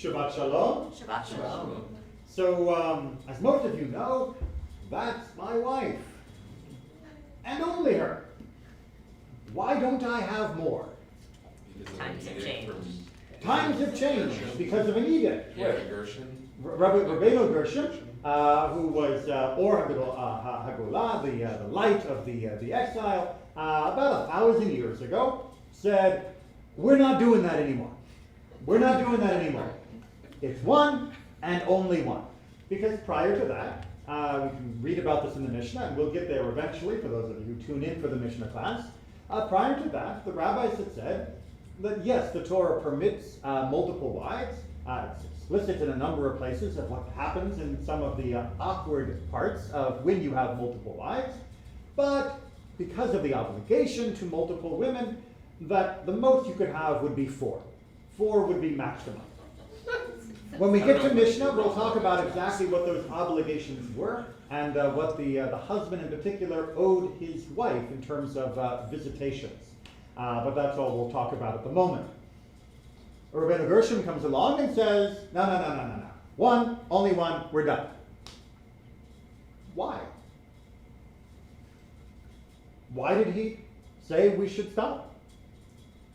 Shabbat Shalom. Shabbat Shalom. So, as most of you know, that's my wife. And only her. Why don't I have more? Times have changed. Times have changed because of an edict. Yeah, Gershon. Rabbeinu Gershon, who was Or Hagula, the light of the exile, about 1,000 years ago, said, we're not doing that anymore. We're not doing that anymore. It's one and only one. Because prior to that, we can read about this in the Mishnah, and we'll get there eventually for those of you who tune in for the Mishnah class. Prior to that, the rabbis had said that yes, the Torah permits multiple wives. It's explicit in a number of places of what happens in some of the awkward parts of when you have multiple wives. But because of the obligation to multiple women, that the most you could have would be 4. 4 would be maximum. When we get to Mishnah, we'll talk about exactly what those obligations were and what the husband in particular owed his wife in terms of visitations. But that's all we'll talk about at the moment. Rabbeinu Gershon comes along and says, no. One, only one, we're done. Why? Why did he say we should stop?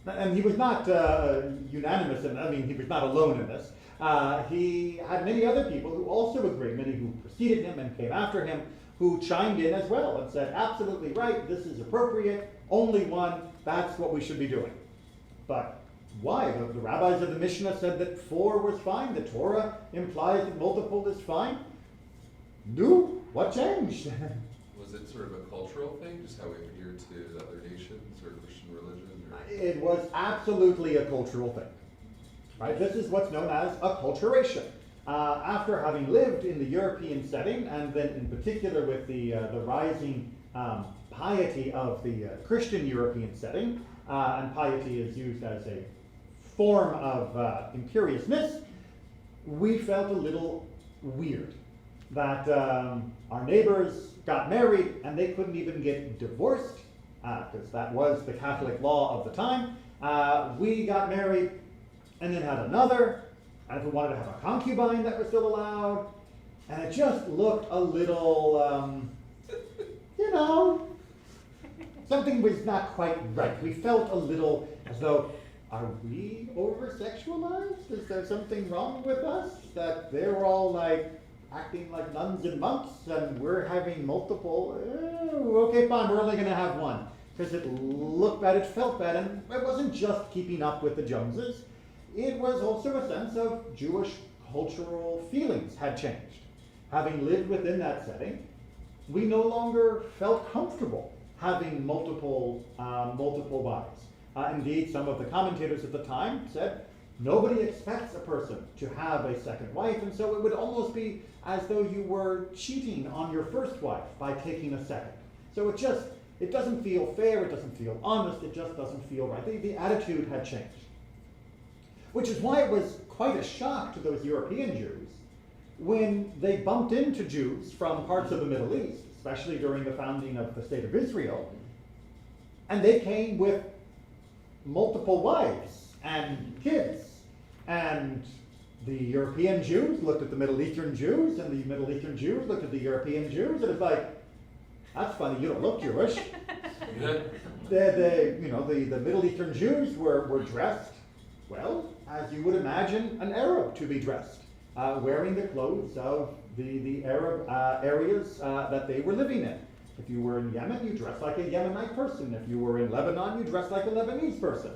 And he was not unanimous, he was not alone in this. He had many other people who also agreed, many who preceded him and came after him, who chimed in as well and said, absolutely right, this is appropriate, only one, that's what we should be doing. But why? The rabbis of the Mishnah said that 4 was fine. The Torah implies that multiple is fine. No, what changed? Was it sort of a cultural thing, just how we adhere to other nations or Christian religion? Or? It was absolutely a cultural thing. Right? This is what's known as acculturation. After having lived in the European setting, and then in particular with the rising piety of the Christian European setting, and piety is used as a form of imperiousness, we felt a little weird that our neighbors got married and they couldn't even get divorced, because that was the Catholic law of the time. We got married and then had another, and if we wanted to have a concubine, that was still allowed, and it just looked a little, something was not quite right. We felt a little as though, are we over-sexualized? Is there something wrong with us? That they're all like acting like nuns and monks and we're having multiple, okay fine, we're only gonna have one. Because it looked bad, it felt bad, and it wasn't just keeping up with the Joneses. It was also a sense of Jewish cultural feelings had changed. Having lived within that setting, we no longer felt comfortable having multiple wives. Indeed, some of the commentators at the time said, nobody expects a person to have a second wife, and so it would almost be as though you were cheating on your first wife by taking a second. So it doesn't feel fair, it doesn't feel honest, it just doesn't feel right. The attitude had changed. Which is why it was quite a shock to those European Jews when they bumped into Jews from parts of the Middle East, especially during the founding of the State of Israel, and they came with multiple wives and kids. And the European Jews looked at the Middle Eastern Jews, and the Middle Eastern Jews looked at the European Jews, and it's like, that's funny, you don't look Jewish. The Middle Eastern Jews were dressed, well, as you would imagine an Arab to be dressed, wearing the clothes of the Arab areas that they were living in. If you were in Yemen, you dressed like a Yemenite person. If you were in Lebanon, you dressed like a Lebanese person.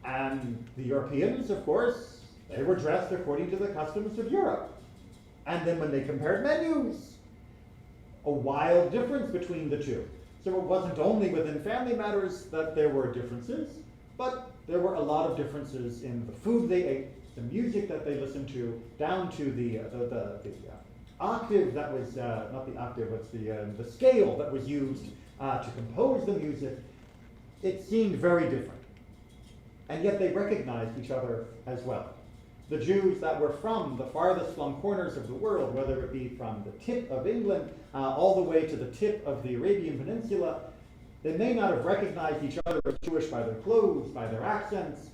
And the Europeans, of course, they were dressed according to the customs of Europe. And then when they compared menus, a wild difference between the two. So it wasn't only within family matters that there were differences, but there were a lot of differences in the food they ate, the music that they listened to, down to the octave that was, not the octave, it's the scale that was used to compose the music. It seemed very different. And yet they recognized each other as well. The Jews that were from the farthest flung corners of the world, whether it be from the tip of England all the way to the tip of the Arabian Peninsula, they may not have recognized each other as Jewish by their clothes, by their accents,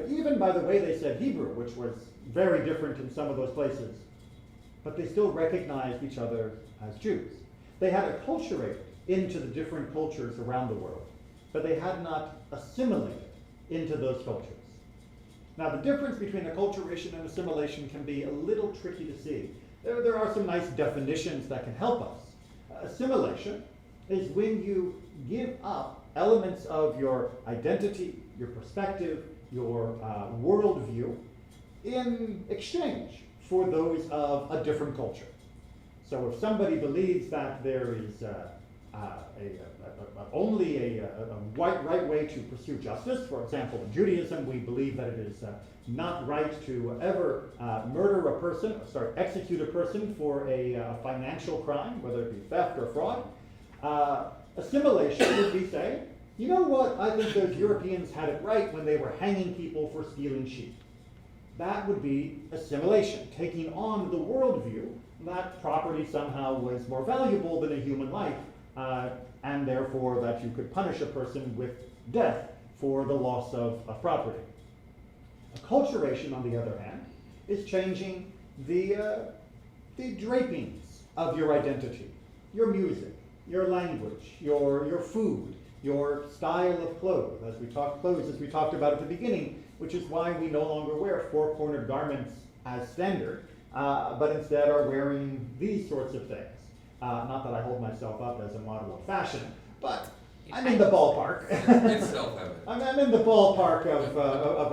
even by the way they said Hebrew, which was very different in some of those places. But they still recognized each other as Jews. They had acculturated into the different cultures around the world, but they had not assimilated into those cultures. Now, the difference between acculturation and assimilation can be a little tricky to see. There are some nice definitions that can help us. Assimilation is when you give up elements of your identity, your perspective, your worldview in exchange for those of a different culture. So if somebody believes that there is only a right way to pursue justice, for example, in Judaism we believe that it is not right to ever execute a person for a financial crime, whether it be theft or fraud. Assimilation would be saying, you know what, I think those Europeans had it right when they were hanging people for stealing sheep. That would be assimilation, taking on the worldview that property somehow was more valuable than a human life, and therefore that you could punish a person with death for the loss of property. Acculturation, on the other hand, is changing the drapings of your identity, your music, your language, your food, your style of clothes, as we talked about at the beginning, which is why we no longer wear four-cornered garments as standard, but instead are wearing these sorts of things. Not that I hold myself up as a model of fashion, but I'm in the ballpark. It's self-evident. I'm in the ballpark of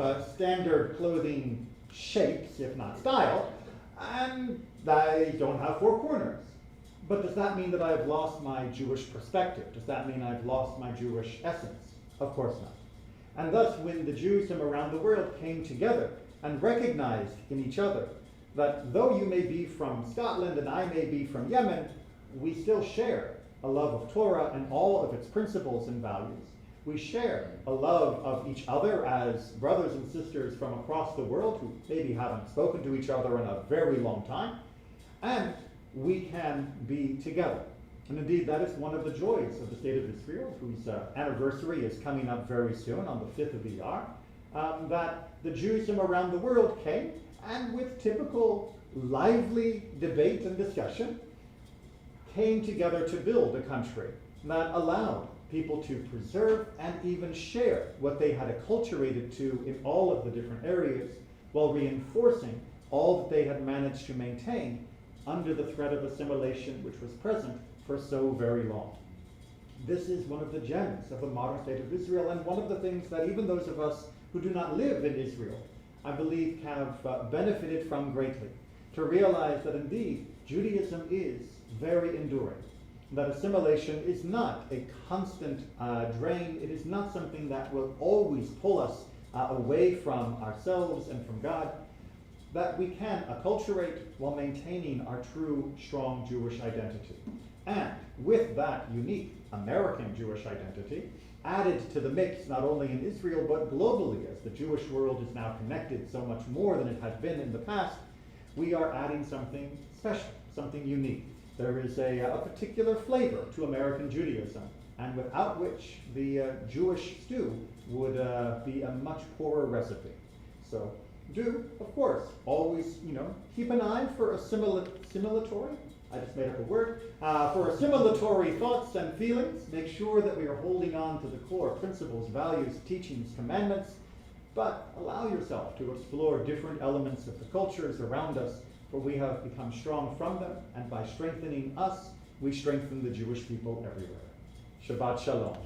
a standard clothing shapes, if not style, and I don't have four corners. But does that mean that I've lost my Jewish perspective? Does that mean I've lost my Jewish essence? Of course not. And thus, when the Jews from around the world came together and recognized in each other that though you may be from Scotland and I may be from Yemen, we still share a love of Torah and all of its principles and values. We share a love of each other as brothers and sisters from across the world who maybe haven't spoken to each other in a very long time. And we can be together. And indeed, that is one of the joys of the State of Israel, whose anniversary is coming up very soon on the 5th of Iyar, that the Jews from around the world came, and with typical lively debate and discussion, came together to build a country that allowed people to preserve and even share what they had acculturated to in all of the different areas, while reinforcing all that they had managed to maintain under the threat of assimilation which was present for so very long. This is one of the gems of the modern State of Israel, and one of the things that even those of us who do not live in Israel, I believe, have benefited from greatly, to realize that indeed Judaism is very enduring, that assimilation is not a constant drain, it is not something that will always pull us away from ourselves and from God, that we can acculturate while maintaining our true, strong Jewish identity. And with that unique American Jewish identity, added to the mix not only in Israel but globally, as the Jewish world is now connected so much more than it has been in the past, we are adding something special, something unique. There is a particular flavor to American Judaism, and without which the Jewish stew would be a much poorer recipe. So do, of course, always, keep an eye for assimilatory, I just made up a word, for assimilatory thoughts and feelings. Make sure that we are holding on to the core principles, values, teachings, commandments, but allow yourself to explore different elements of the cultures around us, for we have become strong from them, and by strengthening us, we strengthen the Jewish people everywhere. Shabbat Shalom.